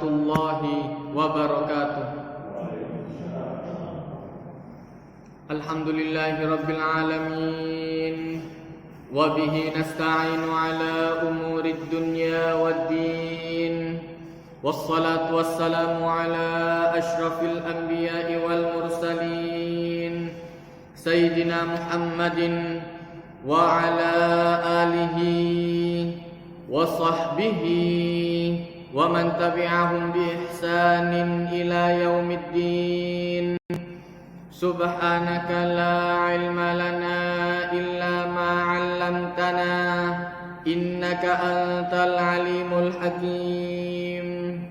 warahmatullahi wabarakatuh. Alhamdulillahi rabbil alamin. Wa bihi nasta'inu ala umurid dunya waddin. Wassalatu wassalamu ala ashrafil anbiya'i wal mursalin Sayyidina Muhammadin wa ala alihi wa sahbihi wa man tabi'ahum bi ihsanin ila yaumiddin. Subhanaka la ilma lana illa ma 'allamtana innaka antal alimul hakim.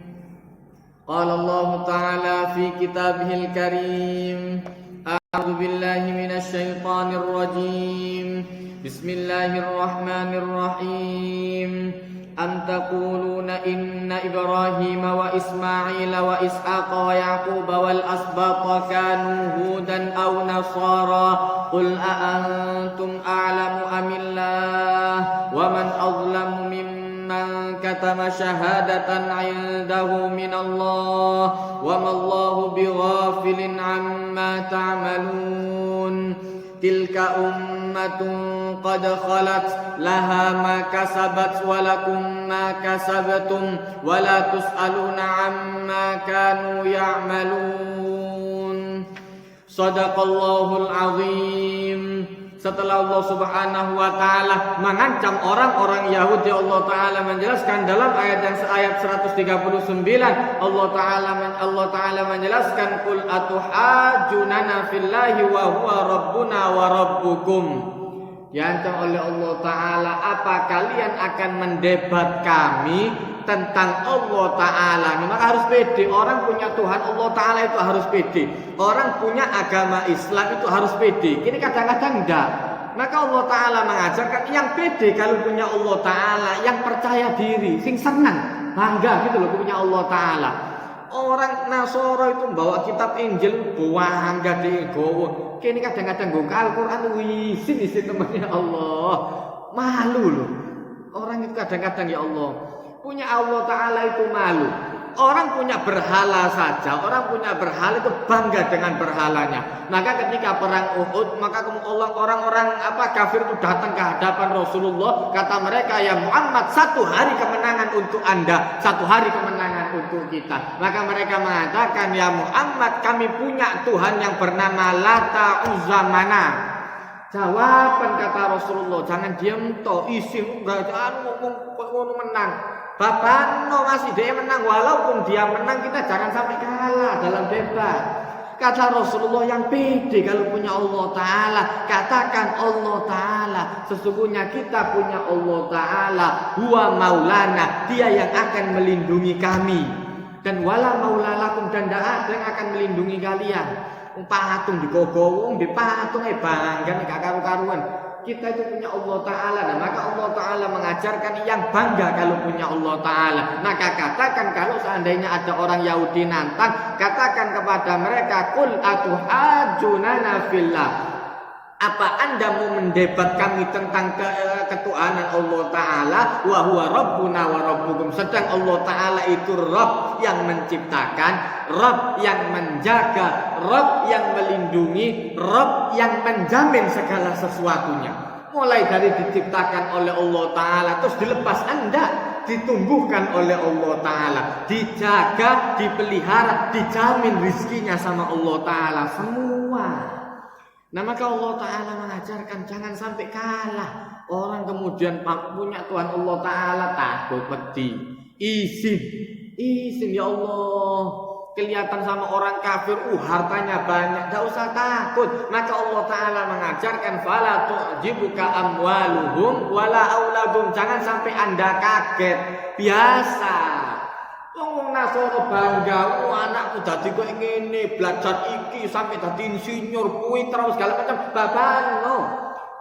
Qala Allah ta'ala fi kitabihil karim. A'udzu billahi minasy syaithanir rajim. Bismillahirrahmanirrahim. Am taquluna inna Ibrahima wa Ismaila wa Ishaqa wa Yaquba wal asbata kanu hudan aw nasara qul a antum a'lamu amillah wa man azlamu mimman katama syahadatan 'indahu minallah wa mallahu bighafilin 'amma ta'malun. Tilka ummatun qad khalat laha ma kasabat wa lakum ma kasabtum wa la tus'aluna 'amma kanu ya'malun. Shadaqallahul azim. Setelah Allah Subhanahu wa taala mengancam orang-orang Yahudi, Allah taala menjelaskan dalam ayat 139, Allah taala menjelaskan qul atuhajjunana fillahi wa huwa rabbuna wa rabbukum. Diancam oleh Allah taala, apa kalian akan mendebat kami tentang Allah taala? Maka harus pede. Orang punya Tuhan Allah taala itu harus pede. Orang punya agama Islam itu harus pede. Ini kadang-kadang enggak. Maka Allah taala mengajarkan yang pede kalau punya Allah taala, yang percaya diri, sing senang, bangga gitu loh punya Allah taala. Orang Nasoro itu bawa kitab Injil, bangga digowo. Kini kadang-kadang nggo Al-Qur'an isin temannya Allah. Malu loh. Orang itu kadang-kadang ya Allah, punya Allah taala itu malu. Orang punya berhala saja, orang punya berhala itu bangga dengan berhalanya. Maka ketika perang Uhud, maka orang-orang kafir itu datang ke hadapan Rasulullah. Kata mereka, ya Muhammad, 1 hari kemenangan untuk Anda, 1 hari kemenangan untuk kita. Maka mereka mengatakan, ya Muhammad, kami punya Tuhan yang bernama Lata Uzza Manat. Jawaban kata Rasulullah, jangan diam toh, isin enggak ngomong menang. Bapak no masih dia menang, walaupun dia menang kita jangan sampai kalah dalam debat. Kata Rasulullah, yang pede kalau punya Allah taala, katakan Allah taala, sesungguhnya kita punya Allah taala, huwa maulana, dia yang akan melindungi kami. Dan wala maulalakum, dan tidak ada yang akan melindungi kalian. Patung digogowo, di patung bangga gak karu-karuan. Kita itu punya Allah taala. Nah, maka Allah taala mengajarkan yang bangga kalau punya Allah taala. Maka katakan kalau seandainya ada orang Yahudi nantang, katakan kepada mereka, qul atuhajjunana fillah. Apa Anda mau mendebat kami tentang ketuhanan Allah taala? Wa huwa rabbuna wa rabbukum. Sedang Allah taala itu Rabb yang menciptakan, Rabb yang menjaga, Rabb yang melindungi, Rabb yang menjamin segala sesuatunya. Mulai dari diciptakan oleh Allah taala terus dilepas Anda, ditumbuhkan oleh Allah taala, dijaga, dipelihara, dijamin rizkinya sama Allah taala semua. Nah, maka Allah taala mengajarkan jangan sampai kalah. Orang kemudian punya Tuhan Allah taala takut wedi. Izin ya Allah. Kelihatan sama orang kafir, hartanya banyak, enggak usah takut. Maka Allah taala mengajarkan fala tu'jibuka amwaluhum wala auladum. Jangan sampai Anda kaget. Biasa. Wong Nasoro bangga, anakku dadi kok ngene, belajar iki sampai dadi insinyur, kuwi terus segala macam. Bapak no.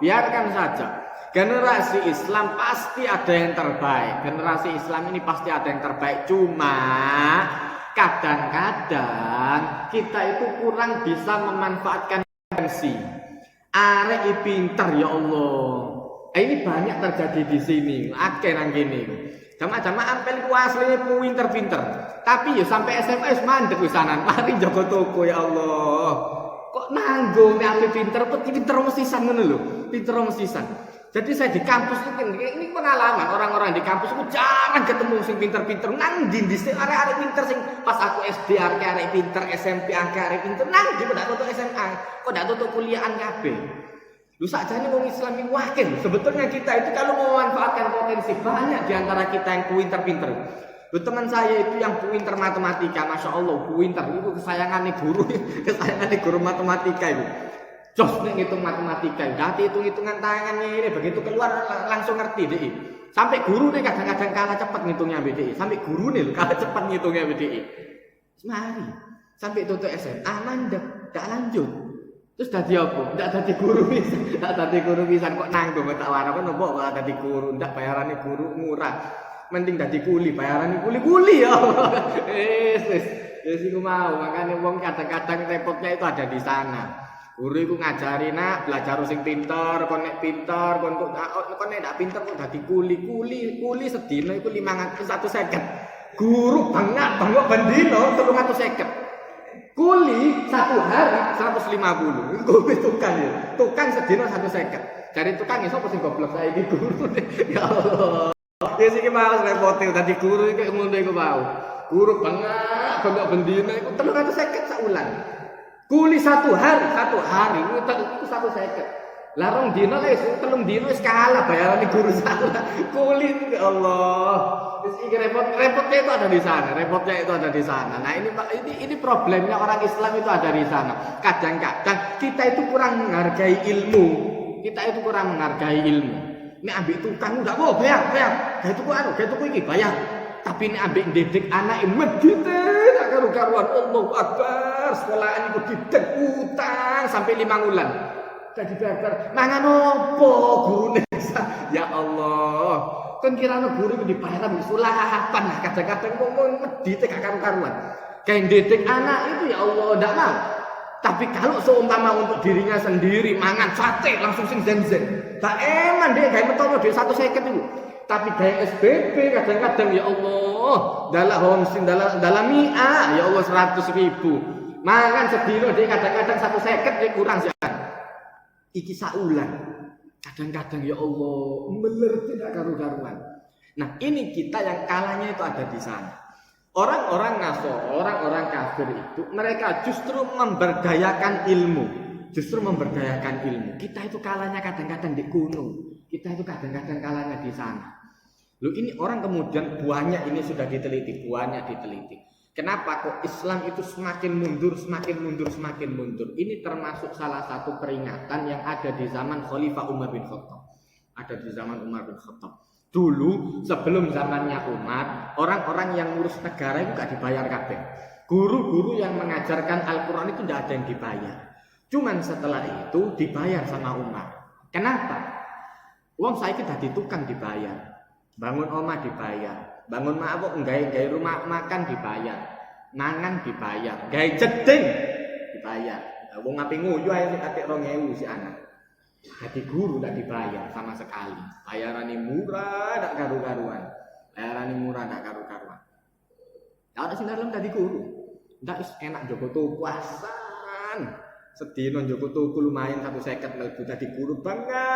Biarkan saja. Generasi Islam pasti ada yang terbaik. Generasi Islam ini pasti ada yang terbaik. Cuma kadang-kadang kita itu kurang bisa memanfaatkan potensi. Arek pinter ya Allah. Ini banyak terjadi di sini. Akeh nang kene. Jamaah-jamaah ampel ku asline pinter-pinter. Tapi ya sampai SMA wis mandek wisanan. Mari jaga toko ya Allah. Kok nanggung nek ape pinter mesisan ngono lho. Pinter mesisan. Jadi saya di kampus itu kan ini pengalaman orang-orang di kampus itu jarang ketemu sing pinter-pinter. Nang ndi sing arek-arek pinter sing pas aku SD arek pinter, SMP arek pinter. Nang ndi kok ndak tutuk SMA, kok ndak tutuk kuliahan kabeh. Lu sakjane wong Islam iki wakil. Sebetulnya kita itu kalau memanfaatkan potensi banyak di antara kita yang pinter-pinter. Lu teman saya itu yang pinter matematika, Masya Allah, pinter. Itu kesayangannya guru matematika itu. Jos nek ngitung matematika, nanti hitung-hitungan tangannya ini begitu keluar langsung ngerti deh. Sampai guru nih kadang-kadang kalah cepat ngitungnya BDI. Sampai guru nih kalah cepat ngitungnya BDI. Semari sampai tutup SMA mandek, gak lanjut. Terus tadi apa? Ndak tadi guru bisa kok nanggung tak wara kok nopo malah tadi guru, ndak bayarane guru murah. Mending tadi kuli, bayarane kuli ya. Wis iku mau, makane wong kadang-kadang repotnya itu ada di sana. Guru iku ngajari nak belajar sing pinter, kon nek pinter, kon nek ndak pinter kok dadi kuli sedina iku 150. Guru bangak bendino 350. Kuli satu hari 150. Kowe tukang ya. Tukang sedina 150. Cari tukang iso apa sing goblok saiki guru. Ya Allah. Ya sing males repote dadi guru iki ngono iku mau. Guru bangak bendino iku 350 sak wulan. Kuli satu hari itu 150. Larung dino wis 3 dino wis kalah bayarane guru salah. Kuli ya Allah. Wis iki repotnya itu ada di sana. Nah, ini problemnya orang Islam itu ada di sana. Kadang-kadang kita itu kurang menghargai ilmu. Nek ambek tukang ndak mau bayar. Gawe tuku iki bayar. Tapi nek ambek didik anak medite tak karu-karuan. Allahu Akbar. Sekolahan iku didik utang sampai 5 wulan. Dadi bayar. Mangan opo gurune? Ya Allah. Kan kirane guru iku dibayar ambek sulapan. Kadang-kadang ngomong medite gak karu-karuan. Kayak didik anak itu ya Allah ndak mau. Tapi kalau seumpama untuk dirinya sendiri mangan sate langsung sing zen-zen. Tak eman dia gawe metono dhewe 150 itu. Tapi gaya SBB kadang-kadang ya Allah dalam homsin dalam mia ya Allah 100.000 mangan sedino dia kadang-kadang 150 dia kurang sih iki saulan kadang-kadang ya Allah meler tidak karu-karuan. Nah ini kita yang kalahnya itu ada di sana. Orang-orang Nasoro, orang-orang kafir itu mereka justru memberdayakan ilmu. Kita itu kalahnya kadang-kadang di gunung. Kita itu kadang-kadang kalahnya di sana. Loh ini orang kemudian banyak ini sudah diteliti. Kenapa kok Islam itu semakin mundur? Ini termasuk salah satu peringatan yang ada di zaman Khalifah Umar bin Khattab. Dulu sebelum zamannya Umar, orang-orang yang ngurus negara itu gak dibayar kabeh. Guru-guru yang mengajarkan Al-Quran itu tidak ada yang dibayar. Cuman setelah itu dibayar sama Umar. Kenapa? Wong saiki dadi tukang dibayar. Bangun omah dibayar. Bangun mabuk nggawe rumah makan dibayar. Mangan dibayar. Gawe jeding dibayar. Wong ngapi nguyu ae sik atik 2.000 si anak. Hati guru tak dibayar sama sekali. Bayarannya murah tak karu-karuan. Kalau ada sinarlem tadi guru. Ndak enak jogo tukuasan. Sedino jogo tuku lumayan 150 mlebu tadi guru bangga.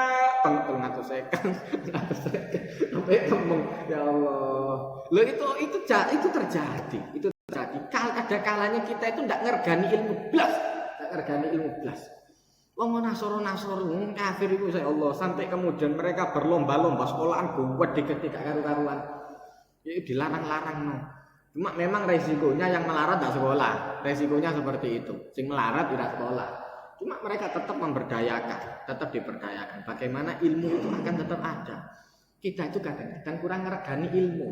150. Sampai kemeng ya Allah. Loh itu terjadi. Ada kalanya kita itu ndak ngergani ilmu blas. Wong Nasoro kafir itu saya Allah sampai kemudian mereka berlomba-lomba sekolahan buat diketik karu-karuan. Ya dilarang-larang no. Cuma memang resikonya yang melarat tidak sekolah. Resikonya seperti itu. Sing melarat tidak sekolah. Cuma mereka tetap diberdayakan. Bagaimana ilmu itu akan tetap ada. Kita itu kadang-kadang kurang ngergani ilmu.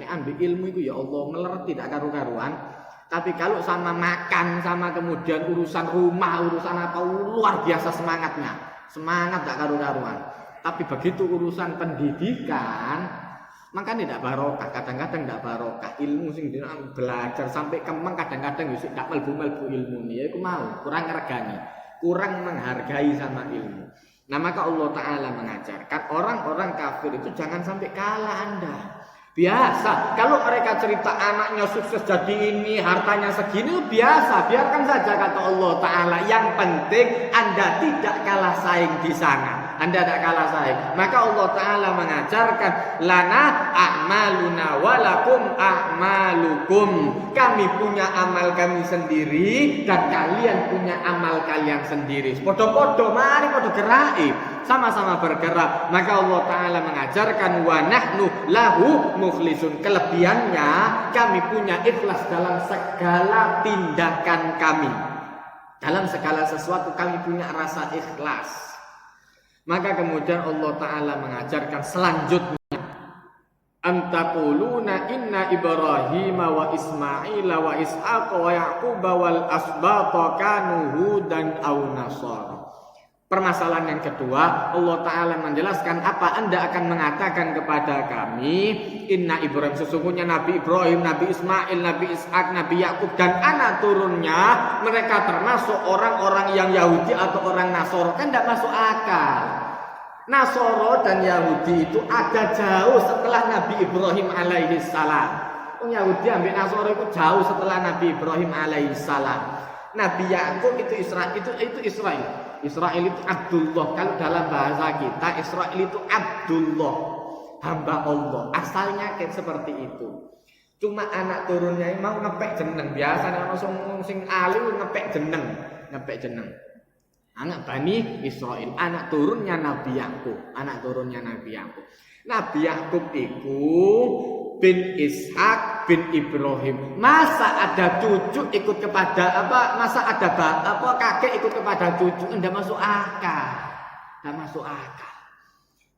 Nek ambil ilmu itu ya Allah melarat tidak karu-karuan. Tapi kalau sama makan, sama kemudian urusan rumah, urusan apa luar biasa semangatnya. Semangat tak karu-karuan. Tapi begitu urusan pendidikan, maka tidak barokah. Kadang-kadang tidak barokah. Ilmu sing belajar sampai kemeng kadang-kadang wis gak mlebu ilmu nih. Ya iku mau kurang ngergani, kurang menghargai sama ilmu. Nah, maka Allah Ta'ala mengajarkan orang-orang kafir itu jangan sampai kalah Anda. Biasa, kalau mereka cerita anaknya sukses jadi ini, hartanya segini, biasa, biarkan saja kata Allah Ta'ala. Yang penting Anda tidak kalah saing di sana. Anda tidak kalah saing. Maka Allah Ta'ala mengajarkan, lana a'maluna walakum a'malukum. Kami punya amal kami sendiri dan kalian punya amal kalian sendiri. Podo-podo, mari podo gerai, sama-sama bergerak. Maka Allah Ta'ala mengajarkan, wa nahnu lahu mukhlisun. Kelebihannya kami punya ikhlas dalam segala tindakan kami. Dalam segala sesuatu kami punya rasa ikhlas. Maka kemudian Allah Ta'ala mengajarkan selanjutnya, antaquluna inna Ibrahim wa Ismail wa Ishaq wa Yaqub wal asbata kanu hudan aw nasara. Permasalahan yang kedua, Allah Ta'ala menjelaskan, apa Anda akan mengatakan kepada kami, inna Ibrahim, sesungguhnya Nabi Ibrahim, Nabi Ismail, Nabi Ishak, Nabi Yakub dan anak turunnya, mereka termasuk orang-orang yang Yahudi atau orang Nasoro. Kan tidak masuk akal. Nasoro dan Yahudi itu ada jauh setelah Nabi Ibrahim alaihi salam. Yahudi ambil Nasoro itu jauh setelah Nabi Ibrahim alaihi salam. Nabi Yakub itu Israel, itu Israel. Israel itu Abdullah. Kalau dalam bahasa kita Israel itu Abdullah, hamba Allah. Asalnya kayak seperti itu. Cuma anak turunnya mau ngepek jeneng. Biasanya orang sing alim ngepek jeneng. Anak Bani Israel, anak turunnya Nabi Yakub, Nabi Yakub itu bin Ishak bin Ibrahim. Masa ada cucu ikut kepada masa ada kakek ikut kepada cucu? Enggak masuk akal.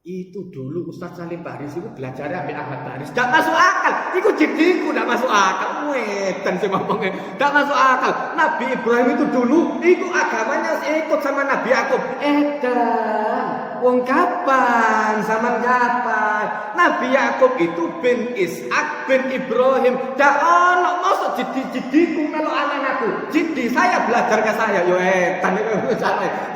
Itu dulu Ustaz Salim Baris itu belajar ambil Ahmad Baris. Enggak masuk akal. Iku jidiku enggak masuk akal. Wedan sing ngomongnya. Enggak masuk akal. Nabi Ibrahim itu dulu itu agamanya ikut sama Nabi Yakub. Wong kapan? Zaman kapan? Nabi Yakub itu bin Ishak bin Ibrahim. Dak ono mosok jidi-jidiku melu anakku. Jidi saya belajar ke saya. Yo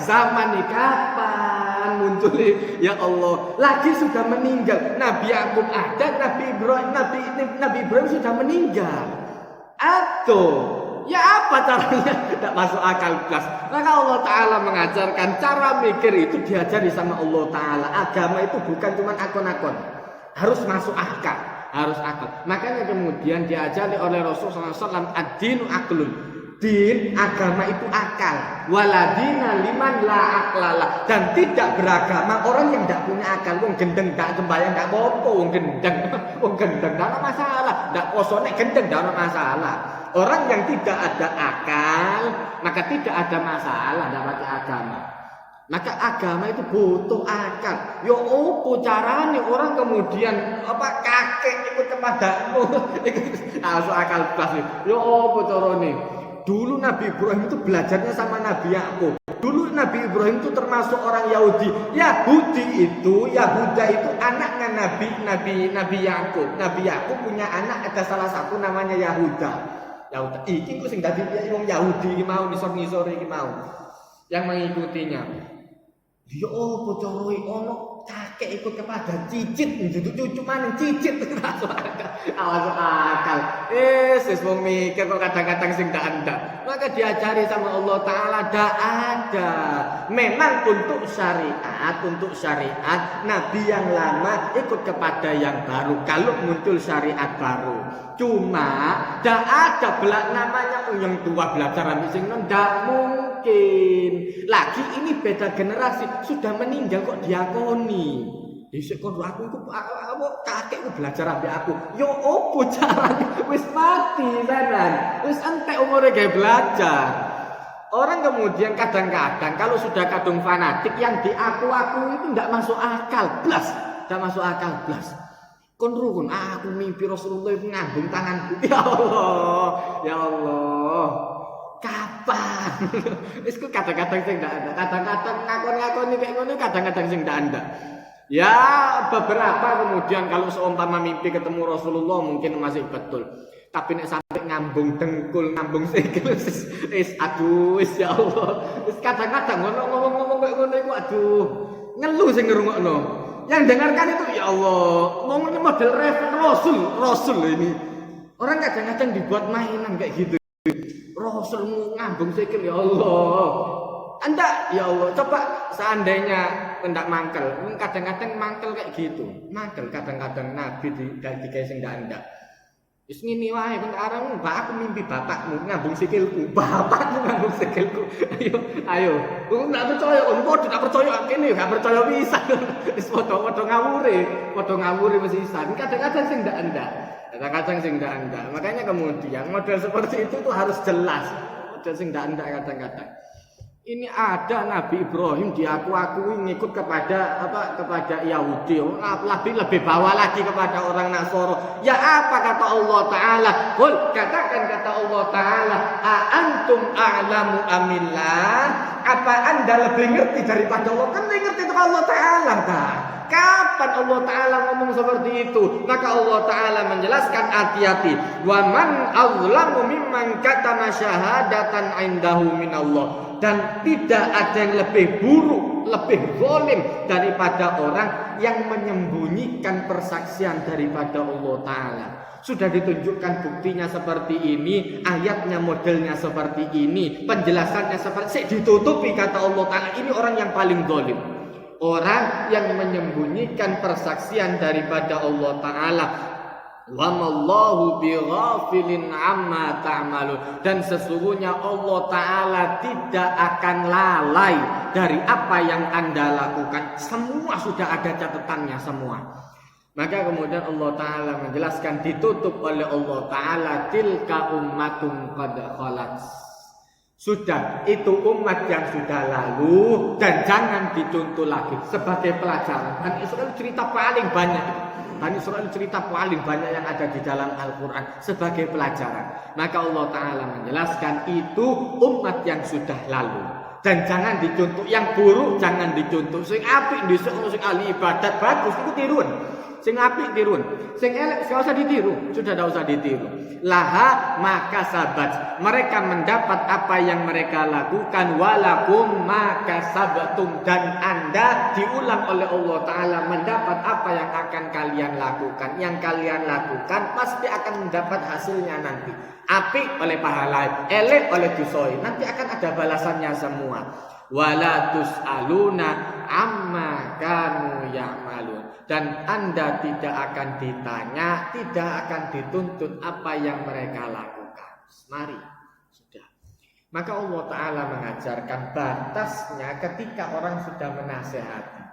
zaman iki kapan muncul? Ya Allah, lagi sudah meninggal. Nabi Yakub ada, Nabi Ibrahim sudah meninggal. Atau ya apa caranya? Tidak masuk akal plus. Maka Allah Ta'ala mengajarkan cara mikir itu diajari sama Allah Ta'ala. Agama itu bukan cuma akon-akon, harus masuk akal, Makanya kemudian diajari oleh Rasulullah SAW, ad-dinu aklun. Din, agama itu akal. Waladina liman la aklala. Dan tidak beragama orang yang tidak punya akal. Wong gendeng tak sembahyang tak apa-apa. Wong gendeng tak ada masalah. Tak posone gendeng tak ada masalah. Orang yang tidak ada akal, maka tidak ada masalah dapat agama. Maka agama itu butuh akal. Yo opo carane orang kemudian kakek ikut kepadamu? Masuk akal pas. Yo opo carane? Dulu Nabi Ibrahim itu belajarnya sama Nabi Yakub. Dulu Nabi Ibrahim itu termasuk orang Yahudi. Yahuda itu anaknya Nabi Yakub. Nabi Yakub punya anak, ada salah satu namanya Yahuda. Iki ku sing dadi wong Yahudi iki mau nisor-nisor iki mau yang mengikutinya. Dia opo cara ono kakek ikut kepada cicit, cucu maning cicit masuk akal. Wis wong mikir kok kadang-kadang sing ndak ada. Maka diajari sama Allah Ta'ala ndak ada. Memang untuk syariat Nabi yang lama ikut kepada yang baru kalau muncul syariat baru. Cuma ndak ada belak namanya yang tua belajar ambil sing ndak mungkin. Lagi ini beda generasi, sudah meninggal kok diakoni. Dhisik kon aku kakekku belajar ambek aku. Yo opo carane? Wis mati tenan. Wis entek umure gawe belajar. Orang kemudian kadang-kadang kalau sudah kadung fanatik yang diaku-aku itu ndak masuk akal blas. Kon rukun aku mimpi Rasulullah itu ngambung tanganku. Ya Allah. Kapan? Isku kadang-kadang sing ndak ada. Kadang-kadang ngakon-ngakoni kayak ngono, kadang-kadang sing ndak ada. Ya beberapa kemudian kalau seumpama mimpi ketemu Rasulullah mungkin masih betul. Tapi nek sampai ngambung dengkul, ngambung sikil aduh ya Allah. Wis kadang-kadang ngomong kayak ngono iku aduh. ngeluh sing ngrungokno. Yang dengarkan itu ya Allah, ngomongnya model Rasul ini. Orang kadang-kadang dibuat mainan kayak gitu. Rasul ngambung sikil ya Allah. Anda ya Allah, coba seandainya hendak mangkel, kadang-kadang mangkel kayak gitu. Mangkel kadang-kadang Nabi digawe sing ndak. Wis ngene wae ben arang aku mimpi bapakmu ngambung sikilku. Bapakmu ngambung sikilku. Ayo. Aku ndak percaya, kok tidak percaya kene, gak percaya bisa. Wis padha ngawure mesti isan. Kadang-kadang sing ndak. Kadang-kadang sing ndak. Makanya kemudian model seperti itu tuh harus jelas. Model sing ndak kadang-kadang. Ini ada Nabi Ibrahim diaku-akui ngikut kepada Yahudi, lebih bawah lagi kepada orang Nasoro. Ya apa kata Allah Taala? Katakan kata Allah Taala, a antum a'lamu amillah? Apa Anda lebih ngerti daripada Allah? Kan ngerti itu Allah Taala, kan? Kapan Allah Ta'ala ngomong seperti itu? Maka Allah Ta'ala menjelaskan hati-hati. Wa man azlamu mimman katama syahadatan indahu minallah. Dan tidak ada yang lebih buruk, lebih zalim daripada orang yang menyembunyikan persaksian daripada Allah Ta'ala. Sudah ditunjukkan buktinya seperti ini, ayatnya modelnya seperti ini, penjelasannya seperti ditutupi kata Allah Ta'ala. Ini orang yang paling zalim. Orang yang menyembunyikan persaksian daripada Allah Ta'ala. Wa mallahu bighafilin amma ta'malun. Dan sesungguhnya Allah Ta'ala tidak akan lalai dari apa yang Anda lakukan. Semua sudah ada catatannya semua. Maka kemudian Allah Ta'ala menjelaskan, ditutup oleh Allah Ta'ala, tilka ummatum qad khalat. Sudah, itu umat yang sudah lalu dan jangan dicontoh lagi sebagai pelajaran. Bani Israil cerita paling banyak. Bani Israil cerita paling banyak yang ada di dalam Al-Quran sebagai pelajaran. Maka Allah Ta'ala menjelaskan itu umat yang sudah lalu. Dan jangan dicontoh, yang buruk jangan dicontoh. Sing apik ndhisik ono sing ahli ibadat bagus iku tirun. Sing apik tirun, sing elek gak usah ditiru, sudah tidak usah ditiru. Laha maka sabat, mereka mendapat apa yang mereka lakukan, walakum maka sabatum, dan Anda diulang oleh Allah Ta'ala mendapat apa yang akan kalian lakukan. Yang kalian lakukan pasti akan mendapat hasilnya nanti. Apik oleh pahala, elek oleh dosoi, nanti akan ada balasannya semua. Wala tus'aluna amma kanu ya'malun. Dan Anda tidak akan ditanya, tidak akan dituntut apa yang mereka lakukan. Mari, sudah. Maka Allah Ta'ala mengajarkan batasnya ketika orang sudah menasehati.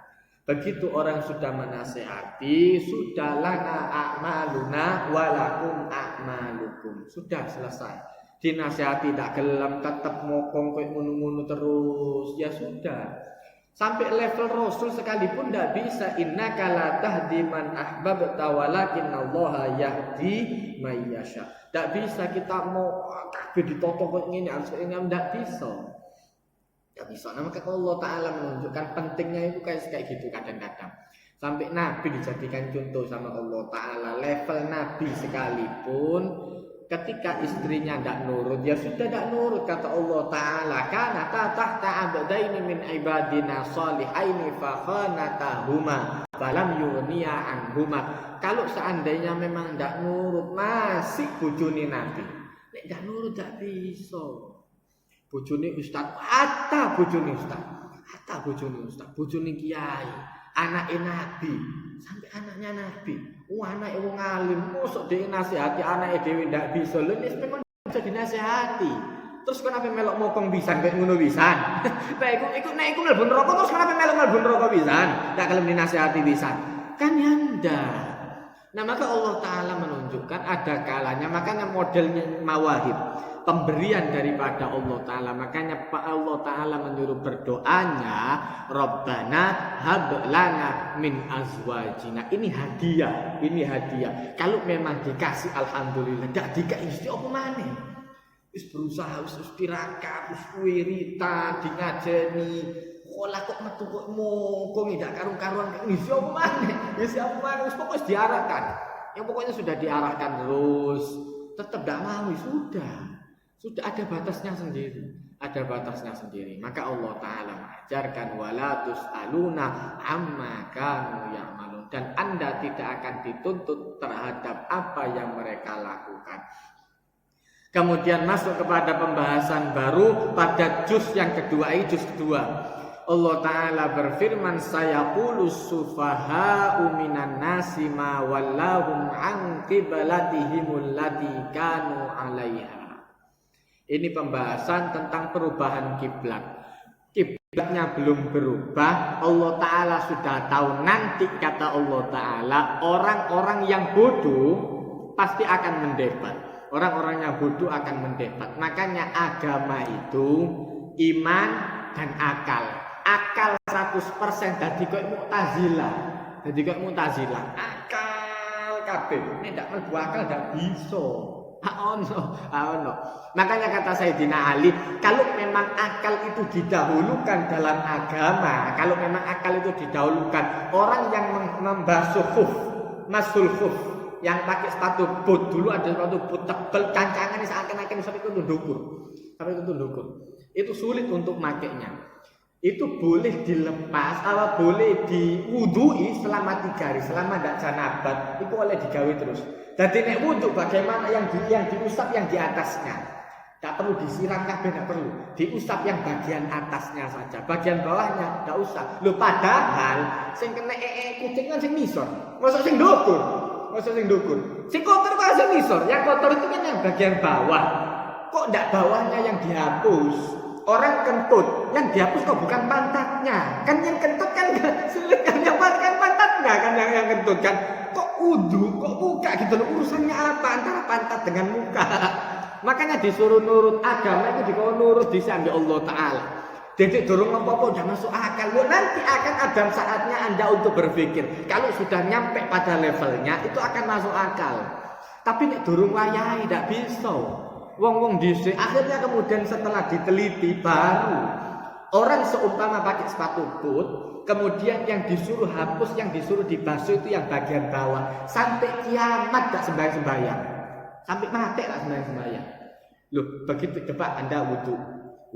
Begitu orang sudah menasehati, sudah lana a'maluna walakum a'malukum. Sudah selesai. Dinasehati tak gelem, tetap ngokong kayak munu-munu terus, ya sudah. Sampai level Rasul sekalipun tidak bisa. Innaka la tahdi man ahbabta walakin Allah yahdi may yasha. Tidak bisa kita mau kabeh ditoto kok ngene harus ini, tidak bisa. Tidak bisa. Nah, maka Allah Ta'ala menunjukkan pentingnya itu kayak gitu kadang-kadang. Sampai Nabi dijadikan contoh sama Allah Ta'ala. Level Nabi sekalipun ketika istrinya tidak nurut, ya sudah tidak nurut, kata Allah Ta'ala, kana tahta abdaini min ibadina salihaini fa khanatahuma falam yughniya anhuma. Kalau seandainya memang tidak nurut, masih bojone Nabi. Nek tidak nurut tidak bisa. Bojone ustaz, hatta bojone ustaz, bojone kiai, anaknya Nabi, sampai anaknya Nabi. Anaknya wong alim, mosok dhewe nasihati anaknya dhewe ndak bisa. Lha nek memang bisa dinasihati. Terus kenapa melok mokong pisan kayak ngono pisan? Nek iku mlebu neraka terus kenapa melok mlebu neraka pisan? Ndak kalem dinasihati pisan. Kan ya ndak. Nah, maka Allah Ta'ala menunjukkan ada kalanya, makanya modelnya mawahib, pemberian daripada Allah Ta'ala. Makanya Allah Ta'ala menyuruh berdoanya, Rabbana hab lana min azwajina. Ini hadiah. Kalau memang dikasih alhamdulillah, tidak dikasih apa maneh. Wis berusaha, wis tirakat, wis wirita, dingajeni. Olah kok metu kok mokong tidak karuan-karuan ngisi apa maneh. Wis pokoknya diarahkan. Yang pokoknya sudah diarahkan terus, tetap tidak mau, sudah ada batasnya sendiri. ada batasnya sendiri. Maka Allah Ta'ala mengajarkan wala tus'aluna amma kanu ya'malun, dan Anda tidak akan dituntut terhadap apa yang mereka lakukan. Kemudian masuk kepada pembahasan baru pada juz yang kedua, juz kedua. Allah Ta'ala berfirman, sayaqulus sufaha'u minan nasi ma wallahum an qiblatihimul lati kanu 'alaiha. Ini pembahasan tentang perubahan kiblat. Kiblatnya belum berubah, Allah Ta'ala sudah tahu. Nanti kata Allah Ta'ala, orang-orang yang bodoh pasti akan mendebat. Orang-orang yang bodoh akan mendebat. Makanya agama itu iman dan akal. Akal 100% dadi kok Mu'tazilah. Akal kabeh. Nek ndak mlebu akal ndak bisa. Ono. Makanya kata Sayyidina Ali, kalau memang akal itu didahulukan dalam agama, kalau memang akal itu didahulukan, orang yang membasuh khuf, masul khuf, yang pakai sepatu boot, dulu ada sepatu boot tebel, kancangan seakan-akan sampai ke tundukur. Itu sulit untuk makainya. Itu boleh dilepas, boleh diwudui selama 3 hari, selama tidak janabat, itu boleh digawe terus. Jadi nek wudhu bagaimana yang diusap yang di atasnya, tidak perlu disiram kabeh, tidak perlu diusap yang bagian atasnya saja, bagian bawahnya tidak usah. Lho padahal sing kena kucing kan sing misor, masa sing ndukur, sing kotor kan sing misor, yang kotor itu kan yang bagian bawah. Kok tidak bawahnya yang dihapus? Orang kentut, yang dihapus kok bukan pantatnya. Kan yang kentut kan sulit kan, yang pantatnya kan yang kentut kan. Kok wudu, kok muka gitu loh, urusannya apa antara pantat dengan muka? Makanya disuruh nurut agama itu dikau nurut disambi Allah Ta'ala. Jadi dorong apa-apa udah masuk akal. Nanti akan ada saatnya Anda untuk berpikir. Kalau sudah nyampe pada levelnya itu akan masuk akal. Tapi nek dorong wayahe ndak bisa. Wong dhisik akhirnya kemudian setelah diteliti baru orang seumpama pakai sepatu boot, kemudian yang disuruh hapus, yang disuruh dibasuh itu yang bagian bawah, sampai kiamat gak sembahyang, sampai mati gak sembahyang. Loh begitu coba Anda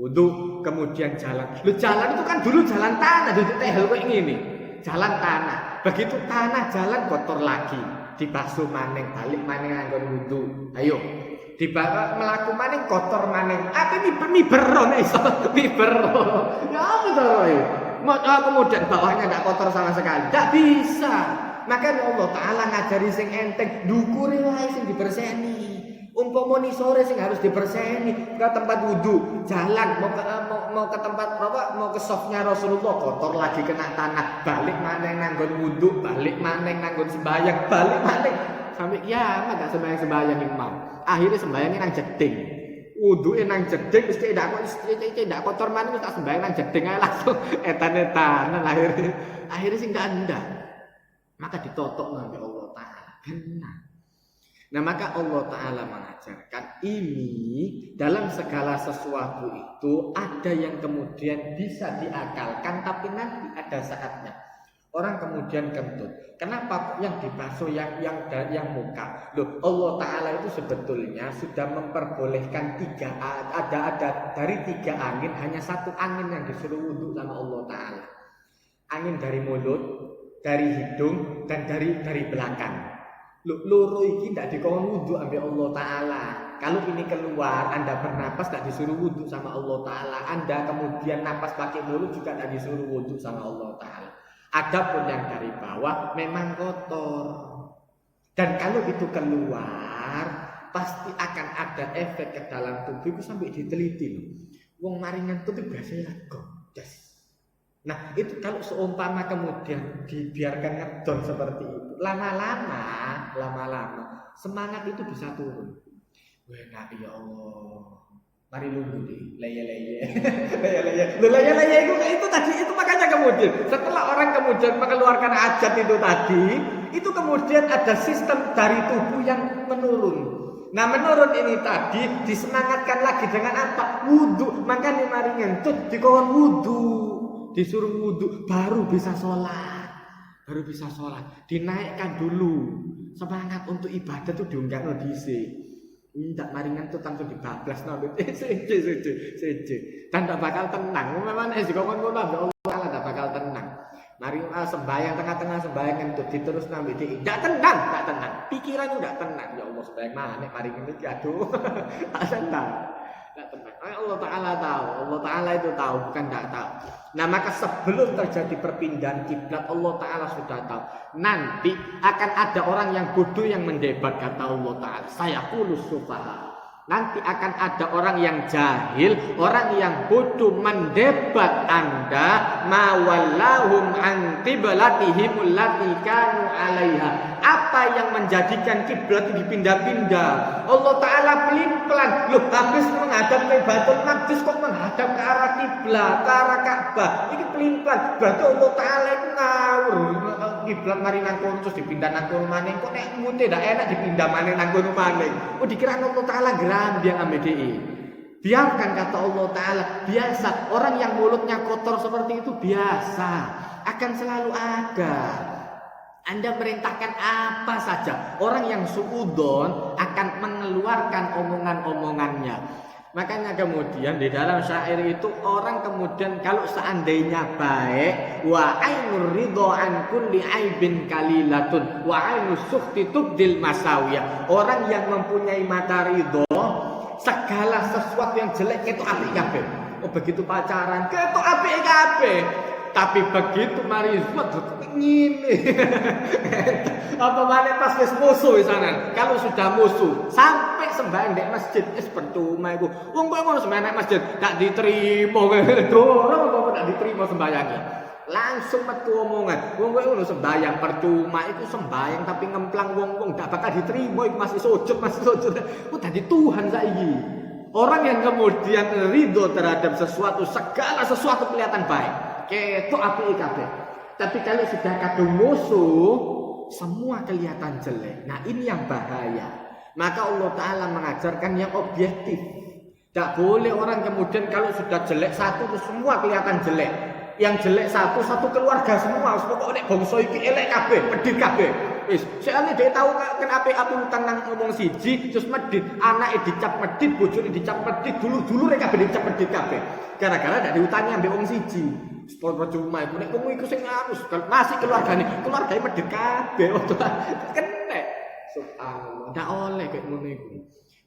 wudu kemudian jalan. Loh jalan itu kan dulu jalan tanah, duduk tehel kayak gini, jalan tanah. Begitu tanah jalan kotor lagi, dibasuh maneng, balik maneng nganggo wudu. Ayo dibawa melaku maning kotor maning. Apa ini beron iso bibero. Ya betul ya. Mau kemudian bawahnya enggak kotor sama sekali. Enggak bisa. Maka Allah Ta'ala ngajari sing enteng, dukure wae sing diberseni. Umpama ni sore sing harus diberseni ke tempat wudu, jalan mau ke tempat apa? Mau ke softnya Rasulullah kotor lagi kena tanah, balik maneng nanggon wudu, balik maneng nanggon sembahyang, balik maneng sampai kiamat gak sembahyang imam. Akhirnya sembahyangnya nang jeding, wuduke nang jeding, mesti tidak kotor mana, mesti tak sembahyang nang jeding aja langsung etan-etanan akhirnya sih nggak anda, maka ditotok oleh Allah Ta'ala. Benar. Nah maka Allah Ta'ala mengajarkan ini dalam segala sesuatu itu ada yang kemudian bisa diakalkan, tapi nanti ada saatnya. Orang kemudian kentut. Kenapa yang dibasuh yang muka? Loh, Allah Ta'ala itu sebetulnya sudah memperbolehkan ada dari 3 angin, hanya 1 angin yang disuruh wudu sama Allah Ta'ala. Angin dari mulut, dari hidung, dan dari belakang. Loh, loro iki tidak dikon wudu ambil Allah Ta'ala. Kalau ini keluar, Anda bernapas tidak disuruh wudu sama Allah Ta'ala. Anda kemudian napas pakai mulut juga tidak disuruh wudu sama Allah Ta'ala. Adapun yang dari bawah memang kotor. Dan kalau itu keluar, pasti akan ada efek ke dalam tubuh itu sampai diteliti loh. Wong maringan itu biasanya lega. Yes. Nah, itu kalau seumpama kemudian dibiarkan ngedon seperti itu, lama-lama semangat itu bisa turun. Wah, ya Allah. Mari lungguh deh, leye. Leye itu tadi itu makanya kemudian setelah orang kemudian mengeluarkan hajat itu tadi, itu kemudian ada sistem dari tubuh yang menurun. Nah menurun ini tadi disemangatkan lagi dengan apa? Wudu. Makanya mari ngentut dikon wudu, disuruh wudu baru bisa sholat. Dinaikkan dulu semangat untuk ibadah itu diunggahno dhisik. Ndak maringan tuh langsung dibablas nabi seje dan ndak bakal tenang. Memang dikongkon ngono ambek Allah Taala ndak bakal tenang. Mari sembahyang tengah-tengah sembahyang entuk diterus nabi ndak tenang. Pikirannya ndak tenang. Ya Allah sembahyang mana mari ngene iki aduh. Tak tenang. Allah Ta'ala tahu, Allah Ta'ala itu tahu, bukan tidak tahu. Nah maka sebelum terjadi perpindahan kiblat, Allah Ta'ala sudah tahu. Nanti akan ada orang yang bodoh yang mendebat, kata Allah Ta'ala. Saya kulus sufaha. Nanti akan ada orang yang jahil, orang yang bodoh mendebat Anda, mawallahum an qiblatihim allati kanu 'alaiha. Apa yang menjadikan kiblat dipindah-pindah? Allah Ta'ala pelin-pelan. Loh, habis menghadap ke Baitul Maqdis kok menghadap ke arah kiblat, ke arah Ka'bah. Ini pelin-pelan. Berarti Allah Ta'ala itu ngawur. Kiblat mari nang kono terus dipindah nang kono maning. Kok nek mute ndak enak dipindah maning nang kono maning. Oh dikira Allah Ta'ala gerambiang ambek DE. Biarkan kata Allah Ta'ala, biasa. Orang yang mulutnya kotor seperti itu biasa. Akan selalu ada. Anda merintahkan apa saja, orang yang suudzon akan mengeluarkan omongan-omongannya. Makanya kemudian di dalam syair itu orang kemudian kalau seandainya baik, wa ainur ridho an kulli aibin kalilatun wa ainus sukhti tubdil masawiyah. Orang yang mempunyai mata ridho, segala sesuatu yang jelek itu apik kabeh. Oh begitu pacaran, ketok apik kabeh. Tapi begitu mari zuat ngene. Apa mana pas wis musuh di sana. Kalau sudah musuh sampai sembahyang di masjid wis percuma iku. Wong kok ngono sembahyang di masjid gak diterima kene. Dorong kok gak diterima sembahyangnya. Langsung metu omongan. Wong kok ngono sembahyang percuma iku sembahyang tapi ngemplang wong-wong gak bakal diterima iku masih sujud. Ku dadi Tuhan saiki. Orang yang kemudian ridho terhadap sesuatu, segala sesuatu kelihatan baik. Ketok apik kabeh. Tapi kalau sudah kadung musuh, semua kelihatan jelek. Nah, ini yang bahaya. Maka Allah Ta'ala mengajarkan yang objektif. Tak boleh orang kemudian kalau sudah jelek satu terus semua kelihatan jelek. Yang jelek satu keluarga semua. Pokoknya nek bangsa iki elek kabeh, medhit kabeh. Wis, soalnya dia tahu kan api utang nang ngomong siji terus medhit, anake dicap medhit, bojone dicap medhit, dulur-dulure kabeh dicap medhit kabeh. Gara-gara ndak diutangi ambek wong siji. Percuma iku nek wong iku sing ngarus, masih keluargane medhit kabeh. Kenek. Subhanallah. Ndak oleh kayak ngono iku.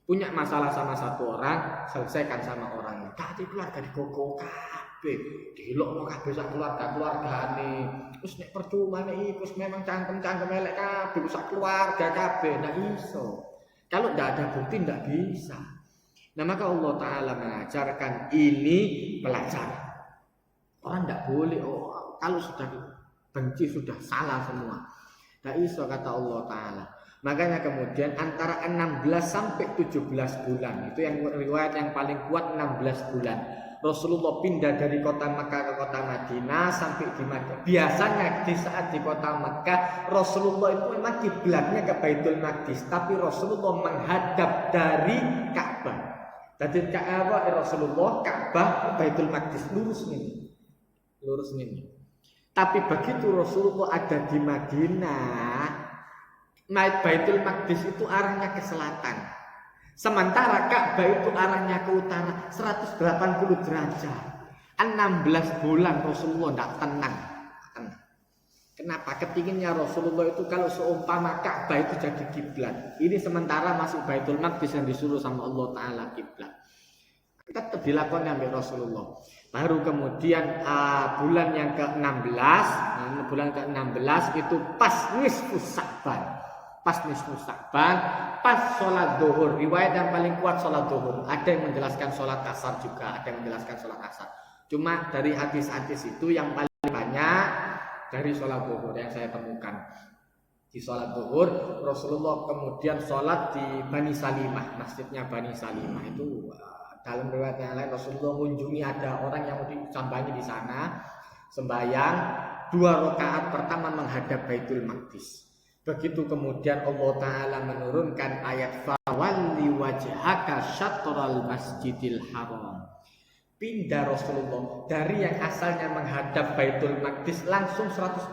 Punya masalah sama satu orang, selesaikan sama orang. Dadi keluarga digogo kabeh. Dilokno kabeh sak keluargane. Terus nek percuma nek iku memang cangkem-cangkem elek kabeh sak keluarga kabeh. Ndak iso. Kalau ndak ada bukti ndak bisa. Nah, maka Allah Ta'ala mengajarkan ini pelajaran. Orang tidak boleh, kalau sudah benci sudah salah semua. Tidak iso kata Allah Ta'ala. Makanya kemudian antara 16 sampai 17 bulan. Itu yang riwayat yang paling kuat 16 bulan. Rasulullah pindah dari kota Mekah ke kota Madinah sampai di Madinah. Biasanya di saat di kota Mekah Rasulullah itu memang kiblatnya ke Baitul Maqdis. Tapi Rasulullah menghadap dari Ka'bah. Jadi Rasulullah Ka'bah Baitul Maqdis lurus ini. Tapi begitu Rasulullah ada di Madinah, Baitul Maqdis itu arahnya ke selatan. Sementara Ka'bah itu arahnya ke utara 180 derajat. 16 bulan Rasulullah tidak tenang. Kenapa? Kepinginnya Rasulullah itu kalau seumpama Ka'bah itu jadi kiblat. Ini sementara masih Baitul Maqdis yang disuruh sama Allah Ta'ala kiblat. Tetap dilakukan oleh Rasulullah. Baru kemudian bulan yang ke-16, itu pas nisfu Sya'ban. Pas sholat zuhur. Riwayat yang paling kuat sholat zuhur. Ada yang menjelaskan sholat asar juga, ada yang menjelaskan sholat asar. Cuma dari hadis-hadis itu yang paling banyak dari sholat zuhur yang saya temukan. Di sholat zuhur Rasulullah kemudian sholat di Bani Salimah, masjidnya Bani Salimah itu. Dalam riwayat yang lain Rasulullah mengunjungi ada orang yang mau disambangi di sana sembahyang 2 rakaat pertama menghadap Baitul Maqdis. Begitu kemudian Allah Ta'ala menurunkan ayat fawalli wajhaka syatral masjidil haram. Pindah Rasulullah dari yang asalnya menghadap Baitul Maqdis langsung 180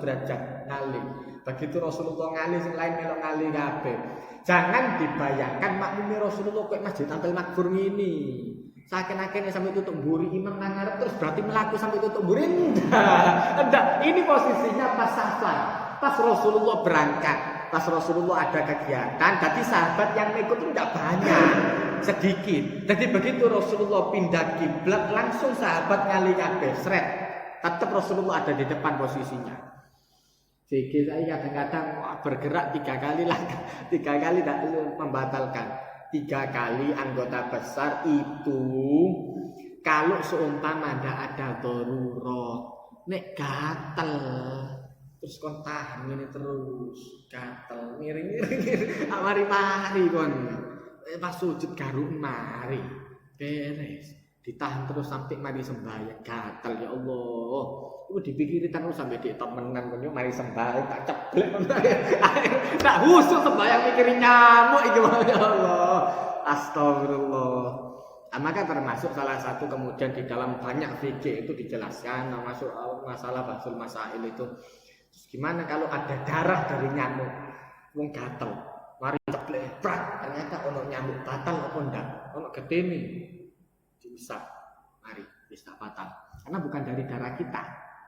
derajat ngalih. Begitu Rasulullah ngali sing lain melok ngali kabeh. Jangan dibayangkan makmumnya Rasulullah kayak Masjid Antul Makfur ini. Saken-aken sampai tutup mburi imam nang ngarep terus berarti melaku sampai tutup mburi. Enggak. Ini posisinya pas safar. Pas Rasulullah berangkat. Pas Rasulullah ada kegiatan, jadi sahabat yang ikut itu tidak banyak, sedikit. Jadi begitu Rasulullah pindah kiblat, langsung sahabat ngali kabeh, sret. Tetap Rasulullah ada di depan posisinya. Jadi saya kadang-kadang bergerak 3 kali lah, 3 kali tidak membatalkan. 3 kali anggota besar itu kalau seumpama ada darurat, nek gatel. Terus kon tahan ini terus gatel miring-miring mari-mari kon pas sujud garu mari beres ditahan terus sampai mari sembahyang gatel ya Allah itu dipikirin terus sampai di temenan kon yo mari sembahyang tak ceblek tak husuk sembahyang mikirin nyamuk iki ya Allah astagfirullah. Maka termasuk salah satu kemudian di dalam banyak fikih itu dijelaskan termasuk masalah basul masail itu. Gimana kalau ada darah dari nyamuk, wong gatel, mari ceplek, ternyata ono nyamuk batal apa ndak? Ono gedene diusap, mari bisa batal. Karena bukan dari darah kita,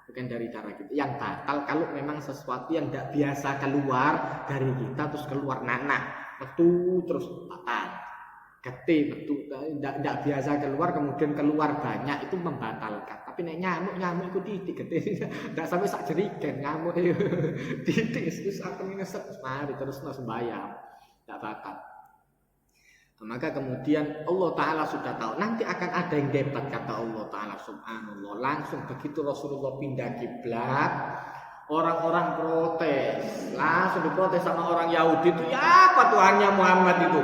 bukan dari darah kita. Yang batal kalau memang sesuatu yang tidak biasa keluar dari kita terus keluar nanah, metu terus batal. Getih betul tidak biasa keluar kemudian keluar banyak itu membatalkan. Tapi nek nyamuk itu titik getih tidak sampai sak jerigen nyamuk titik terus aku ngeset mari terus sembahyang tidak batal. Maka kemudian Allah Ta'ala sudah tahu nanti akan ada yang debat kata Allah Ta'ala subhanallah. Langsung begitu Rasulullah pindah kiblat orang-orang protes langsung diprotes sama orang Yahudi itu ya apa Tuhannya Muhammad itu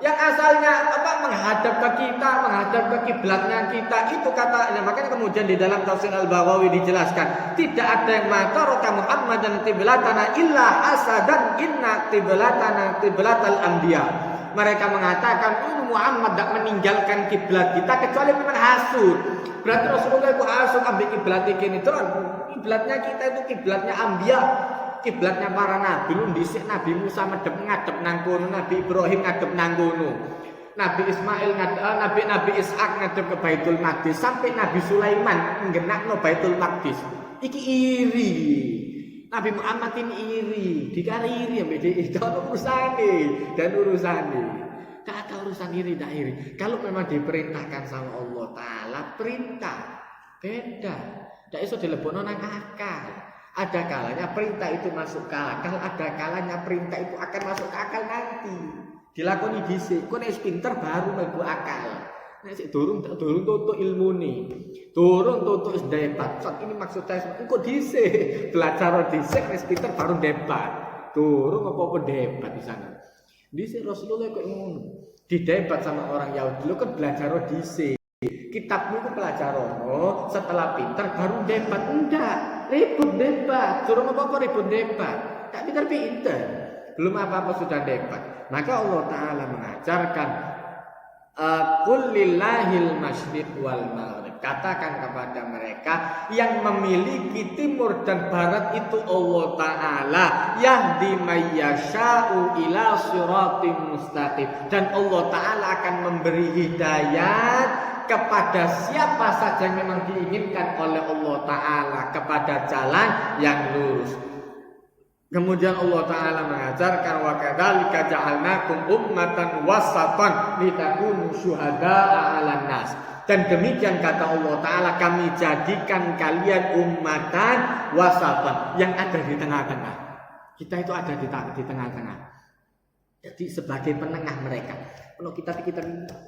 yang asalnya menghadap ke kita, menghadap ke kiblatnya kita itu kata. Makanya kemudian di dalam tafsir Al-Baghawi dijelaskan tidak ada yang mataraka Muhammadan qiblatana illa hasadan inna qiblatana qiblatal anbiya. Mereka mengatakan Muhammad tidak meninggalkan kiblat kita kecuali memang hasud. Berarti Rasulullah itu hasud ambil kiblat ini terus kiblatnya kita itu kiblatnya anbiya. Kiblatnya para nabi lu dhisik Nabi Musa ngadep nang kono, Nabi Ibrahim ngadep nang kono. Nabi Ismail ngadep Nabi Ishak ngadep ke Baitul Maqdis sampai Nabi Sulaiman nggenakno Baitul Maqdis. Iki iri. Nabi Muhammad ini iri, dikariri ambek dhek dan urusane. Gak ada urusan iri dak iri. Kalau memang diperintahkan sama Allah Taala, perintah beda. Ndak iso dilebokno nang akal. Ada kalanya perintah itu masuk ke akal, ada kalanya perintah itu akan masuk ke akal nanti. Dilakoni dhisik, kok nek pinter baru mlebu akal. Nek sik durung tutuk ilmune. Durung tutuk debat. Sak ini maksudnya engko dhisik, belajar dhisik nek pinter baru debat. Durung apa-apa debat di sana. Dhisik Rasulullah kok ngono. Didebat sama orang Yahudi, lu kan belajar dhisik. Kitabmu itu pelajarono, setelah pinter baru debat. Enggak, ribut debat. Suruh apa-apa ribut debat. Tak pinter-pinter. Belum apa-apa sudah debat. Maka Allah Ta'ala mengajarkan qul lillahil masyriq wal maghrib. Katakan kepada mereka yang memiliki timur dan barat itu Allah Ta'ala. Yahdi mayyasha'u ila siratim mustaqim. Dan Allah Ta'ala akan memberi hidayah kepada siapa saja yang memang diinginkan oleh Allah Ta'ala kepada jalan yang lurus. Kemudian Allah Ta'ala mengajarkan wa kadzalika ja'alnakum ummatan wasatan litakunu syuhada'a 'alan nas. Dan demikian kata Allah Ta'ala kami jadikan kalian ummatan wasatan yang ada di tengah-tengah. Kita itu ada di tengah-tengah. Jadi sebagai penengah mereka. Kalau kita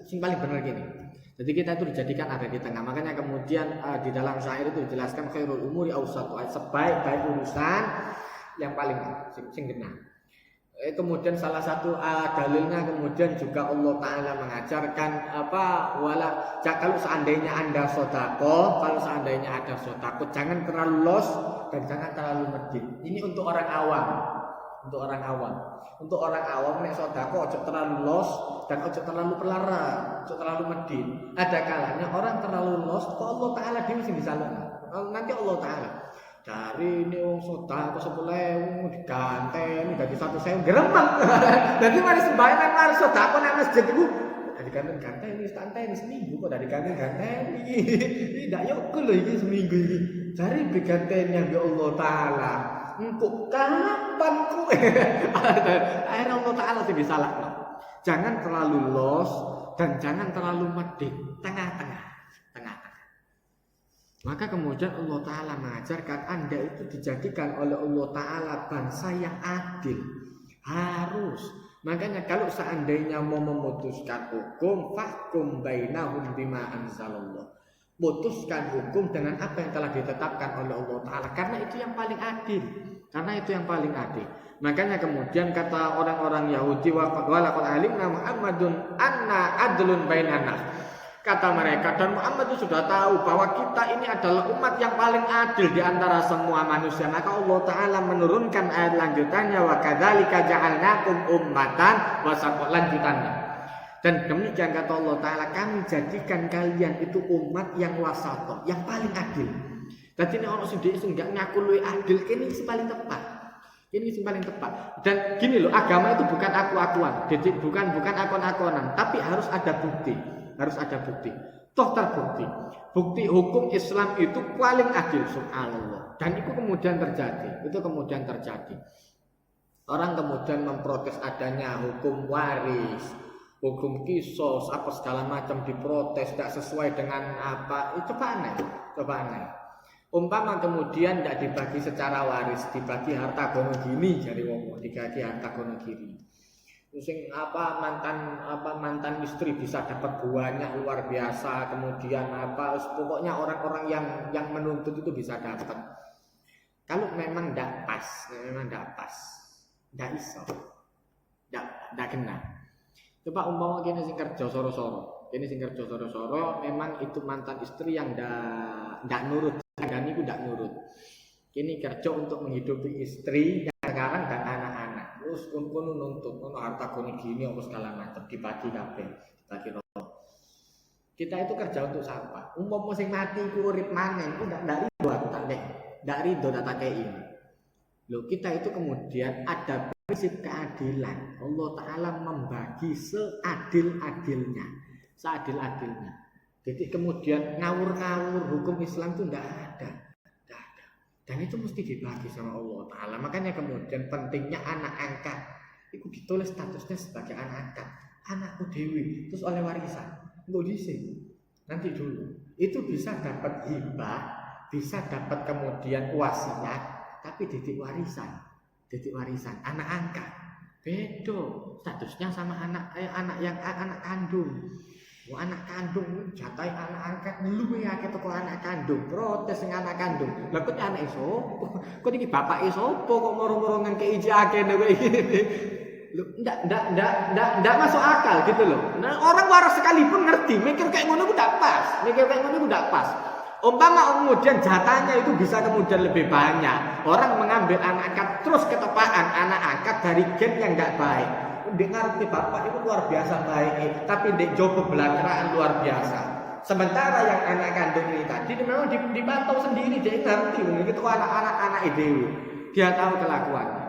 sing paling benar gini. Jadi kita itu dijadikan ada di tengah. Makanya kemudian di dalam syair itu dijelaskan khairul umuri awsatu, sebaik-baik urusan yang paling sing genah. Kemudian salah satu dalilnya kemudian juga Allah Ta'ala mengajarkan kalau seandainya Anda sedekah, kalau seandainya ada sedekah, jangan terlalu los dan jangan terlalu medit. Ini untuk orang awam. Untuk orang awam. Untuk orang awam nek sedekah ojo terlalu los dan ojo terlalu pelara, ojo terlalu medit. Ada kalanya orang terlalu los kok Allah Ta'ala dhewe sing disalahkan. Nanti Allah Ta'ala Dari ini wong sedekah 10.000 diganteni dadi 100.000 gremeng. Dadi mari sembahyang nang mari sedekah nang masjid iku dari kangen ganteni santai seminggu kok dari kangen ganteni. Iki ndak yo lho iki seminggu iki. Jare diganteni ambek Allah taala. Engko kapan ku? Akhirnya Allah taala sing disalahno. Jangan terlalu los dan jangan terlalu medit, tengah-tengah. Maka kemudian Allah Ta'ala mengajarkan Anda itu dijadikan oleh Allah Ta'ala bangsa yang adil. Harus. Makanya kalau seandainya mau memutuskan hukum, fahkum bainahum bima anzalallah. Putuskan hukum dengan apa yang telah ditetapkan oleh Allah Ta'ala. Karena itu yang paling adil. Makanya kemudian kata orang-orang Yahudi, walaqad alimna Muhammadun anna adlun bainanas. Kata mereka, dan Muhammad itu sudah tahu bahwa kita ini adalah umat yang paling adil di antara semua manusia. Maka Allah Ta'ala menurunkan ayat lanjutannya, wa kadzalika ja'alnakum ummatan wasata, lanjutannya. Dan demikian kata Allah Ta'ala, kami jadikan kalian itu umat yang wasata, yang paling adil. Jadi ini orang sendiri enggak ngaku luwih adil, ini paling tepat. Dan gini loh, agama itu bukan aku-akuan, jadi bukan akon-akonan, tapi harus ada bukti. Toh terbukti. Bukti hukum Islam itu paling adil, subhanallah. Dan itu kemudian terjadi. Orang kemudian memprotes adanya hukum waris, hukum kisos, apa segala macam diprotes, tidak sesuai dengan apa. Itu coba aneh. Umpama kemudian tidak dibagi secara waris, dibagi harta gono gini, jadi wong dibagi harta gono gini. Sing mantan istri bisa dapat banyak luar biasa, kemudian pokoknya orang-orang yang menuntut itu bisa dapat. Kalau memang tidak pas, tidak iso, tidak kena. Coba umpama kini sing kerja soro-soro, memang itu mantan istri yang tidak nurut, dan itu tidak nurut. Kini kerja untuk menghidupi istri yang sekarang dan anak-anak. Terus kono nuntut, harta kono gini apa segala macam dibagi kabeh, dibagi rata. Kita itu kerja untuk siapa? Umpama sing mati iku urip maneh, iku ndak rido tak takei. Loh, kita itu kemudian ada prinsip keadilan. Allah Ta'ala membagi seadil-adilnya. Jadi kemudian ngawur-ngawur hukum Islam itu ndak ada. Dan itu mesti dibagi sama Allah Ta'ala. Makanya kemudian pentingnya anak angkat itu ditulis statusnya sebagai anak angkat, anakku dewi, terus oleh warisan. Nggak disini, nanti dulu. Itu bisa dapat hibah, bisa dapat kemudian wasiat, tapi didik warisan, anak angkat. Bedo statusnya sama anak kandung. Wah, anak kandung jatai anak angkat luwe akeh teko anak kandung, protes sing anak kandung. Lah kok anak iso? Kok iki bapak iso kok moro-moro ngengke iji akeh kowe iki. Lho, ndak masuk akal gitu loh. Nah, orang waras sekalipun ngerti, mikir kayak ngono ku ndak pas. Umpama kemudian jatahnya itu bisa kemudian lebih banyak. Orang mengambil anak angkat terus ketepaan anak angkat dari gen yang nggak baik. Dek ngerti bapak itu luar biasa baik, tapi dek jopo belakang luar biasa. Sementara yang anak kandung ini tadi memang dipantau sendiri, dia ngerti itu anak-anak itu, dia tahu kelakuannya.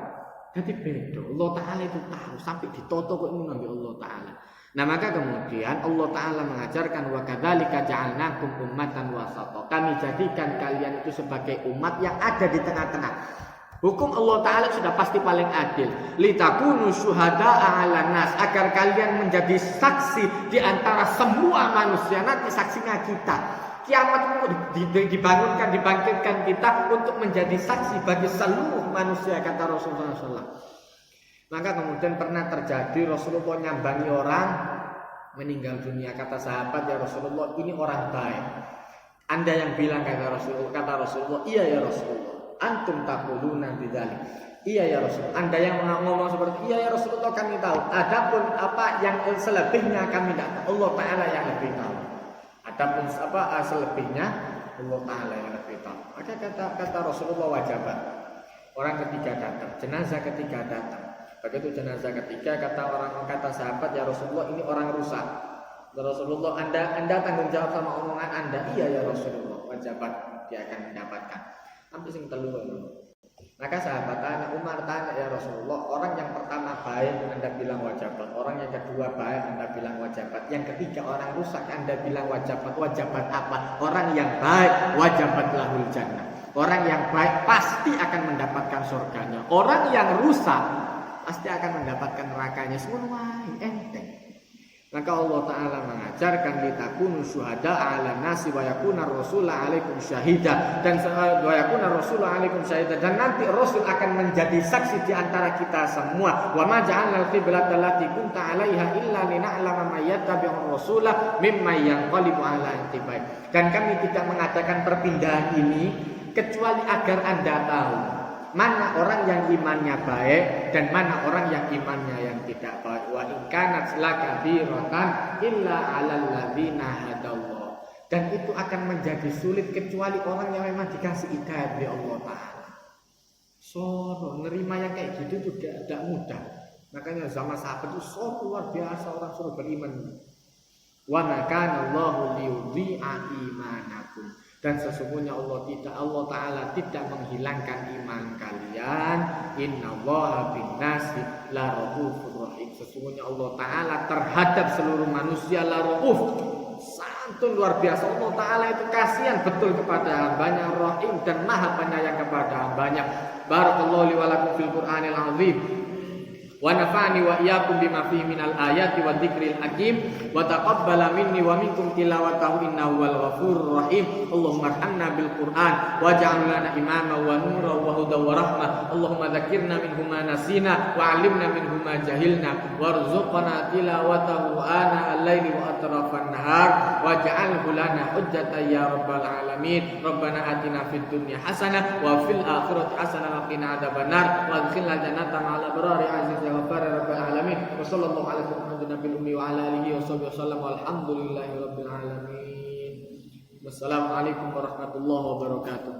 Jadi beda. Allah Ta'ala itu tahu sampai ditoto kok ini nabi Allah Ta'ala. Nah maka kemudian Allah Ta'ala mengajarkan wa kadzalika ja'alnakum ummatan wasata. Kami jadikan kalian itu sebagai umat yang ada di tengah-tengah. Hukum Allah Ta'ala sudah pasti paling adil. Litakunu syuhada'a 'alan nas, agar kalian menjadi saksi di antara semua manusia. Nanti saksinya kita. Kiamat dibangkitkan kita untuk menjadi saksi bagi seluruh manusia, kata Rasulullah SAW. Maka kemudian pernah terjadi Rasulullah nyambangi orang meninggal dunia. Kata sahabat, ya Rasulullah, ini orang baik. Anda yang bilang, kata Rasulullah, iya ya Rasulullah. Antum taquluna bidzalik. Iya ya Rasul. Anda yang ngomong seperti iya ya Rasulullah, kami tahu. Adapun apa yang selebihnya kami tidak tahu. Allah Ta'ala yang lebih tahu. Adapun apa selebihnya Allah Ta'ala yang lebih tahu. Maka kata Rasulullah wajabat. Orang ketiga datang, jenazah ketiga datang. Begitu jenazah ketiga kata sahabat, ya Rasulullah, ini orang rusak. Rasulullah, Anda tanggung jawab sama omongan Anda. Iya ya Rasulullah, wajabat dia akan mendapatkan. Sampai sing telu. Maka sahabat tanya, Umar tanya, ya Rasulullah, orang yang pertama baik Anda bilang wajabat, orang yang kedua baik Anda bilang wajabat, yang ketiga orang rusak Anda bilang wajabat. Wajabat apa? Orang yang baik wajabat lahul jannah. Orang yang baik pasti akan mendapatkan surganya. Orang yang rusak pasti akan mendapatkan nerakanya. Semua enteng. Maka Allah Ta'ala mengajarkan litakunu syuhada ala nasi wa yakuna rasula alaikum syahida, dan wa yakuna rasula alaikum syahida, dan nanti Rasul akan menjadi saksi di antara kita semua. Wa ma ja'alna al-qiblata allati kunta 'alaiha illa lina'lama may yattabi'ur rasula mimman yanqalibu 'ala aqibai. Dan kami tidak mengadakan perpindahan ini kecuali agar Anda tahu mana orang yang imannya baik dan mana orang yang imannya yang tidak baik. Wa in kanat lakabiratan illa 'alal ladzina hadallah. Dan itu akan menjadi sulit kecuali orang yang memang dikasih hidayah oleh Allah Ta'ala. Nerima yang kayak gitu itu tidak mudah. Makanya zaman sahabat itu luar biasa orang suruh beriman. Wa ma kana Allahu liyudhi'a imanakum. Dan sesungguhnya Allah Ta'ala tidak menghilangkan iman kalian. Innallaha binnasi la raufur rahim. Sesungguhnya Allah Ta'ala terhadap seluruh manusia la rauf, santun luar biasa. Allah Ta'ala itu kasihan betul kepada hambanya, rahim dan maha penyayang kepada hambanya. Barakallahu li wa lakum fil Qur'anil azim, wa nafa'ani wa iyyakum bima fihi minal ayati wa dzikril hakim, wa taqabbala minni wa minkum tilawatahu innahu wal ghafurur rahim. Allahumma arhamna bil Qur'an waj'al lana imama wa nura wa huda wa rahmah. Allahumma dzakkirna minhu ma nasina wa 'allimna minhu ma jahilna warzuqna tilawatahu ana al-laili wa atrafan nahar waj'alhu lana hujjatan ya rabbal alamin. Rabbana atina fid dunya hasanah wa fil akhirati hasanah wa qina adzabannar wa adkhilna jannata ma'al abrari aziz ya Ghaffar rabbil alamin. Wa sallallahu alaihi wa sallam nabiyil ummi wa ala alihi wa sahbihi wasallam walhamdulillahi rabbil alamin. Wassalamualaikum warahmatullahi wabarakatuh.